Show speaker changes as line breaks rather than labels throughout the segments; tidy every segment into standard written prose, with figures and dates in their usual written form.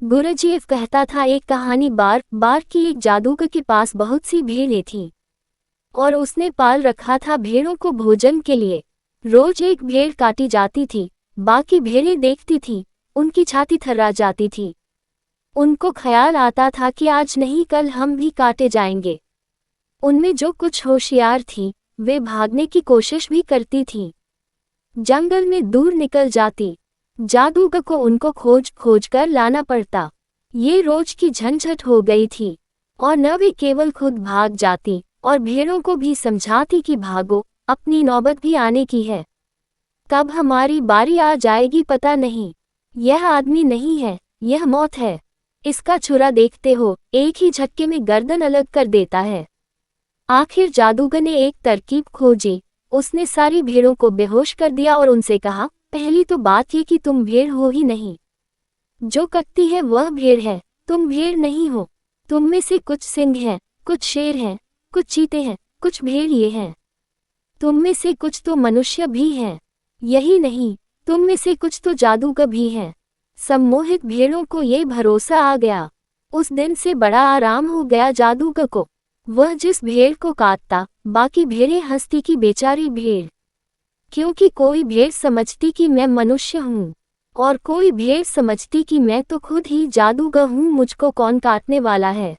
Gurdjieff कहता था, एक कहानी बार बार की। एक जादूगर के पास बहुत सी भेड़ें थीं और उसने पाल रखा था भेड़ों को भोजन के लिए। रोज एक भेड़ काटी जाती थी, बाकी भेड़ें देखती थीं, उनकी छाती थर्रा जाती थी। उनको ख्याल आता था कि आज नहीं कल हम भी काटे जाएंगे। उनमें जो कुछ होशियार थी वे भागने की कोशिश भी करती थीं, जंगल में दूर निकल जाती। जादूगर को उनको खोज खोज कर लाना पड़ता। ये रोज की झंझट हो गई थी और न वे केवल खुद भाग जाती और भेड़ों को भी समझाती कि भागो, अपनी नौबत भी आने की है। कब हमारी बारी आ जाएगी पता नहीं। यह आदमी नहीं है, यह मौत है। इसका छुरा देखते हो, एक ही झटके में गर्दन अलग कर देता है। आखिर जादूगर ने एक तरकीब खोजी। उसने सारी भेड़ों को बेहोश कर दिया और उनसे कहा, पहली तो बात ये कि तुम भेड़ हो ही नहीं। जो कटती है वह भेड़ है, तुम भेड़ नहीं हो। तुम में से कुछ सिंह हैं, कुछ शेर हैं, कुछ चीते हैं, कुछ भेड़िए हैं। तुम में से कुछ तो मनुष्य भी हैं। यही नहीं, तुम में से कुछ तो जादूगर भी हैं। सम्मोहित भेड़ों को ये भरोसा आ गया। उस दिन से बड़ा आराम हो गया जादूगर को। वह जिस भेड़ को काटता, बाकी भेड़ें हंसती कि बेचारी भेड़। क्योंकि कोई भेड़ समझती कि मैं मनुष्य हूँ और कोई भेड़ समझती कि मैं तो खुद ही जादूगर हूँ, मुझको कौन काटने वाला है।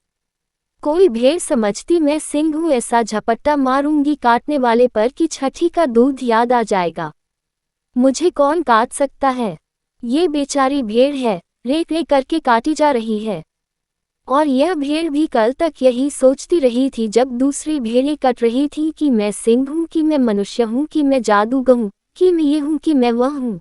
कोई भेड़ समझती मैं सिंह हूँ, ऐसा झपट्टा मारूंगी काटने वाले पर कि छठी का दूध याद आ जाएगा। मुझे कौन काट सकता है। ये बेचारी भेड़ है, रेक रेक करके काटी जा रही है। और यह भेड़ भी कल तक यही सोचती रही थी जब दूसरी भेड़ें कट रही थीं कि मैं सिंह हूँ, कि मैं मनुष्य हूँ, कि मैं जादूगर हूँ, कि मैं ये हूँ, कि मैं वह हूँ।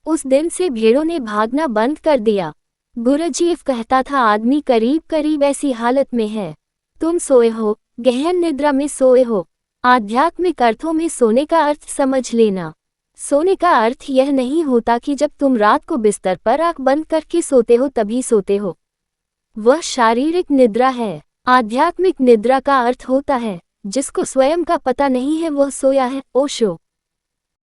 उस दिन से भेड़ों ने भागना बंद कर दिया। गुरुजीएफ कहता था, आदमी करीब करीब ऐसी हालत में है। तुम सोए हो, गहन निद्रा में सोए हो। आध्यात्मिक अर्थों में सोने का अर्थ समझ लेना। सोने का अर्थ यह नहीं होता कि जब तुम रात को बिस्तर पर आंख बंद करके सोते हो तभी सोते हो। वह शारीरिक निद्रा है। आध्यात्मिक निद्रा का अर्थ होता है, जिसको स्वयं का पता नहीं है वह सोया है। ओशो।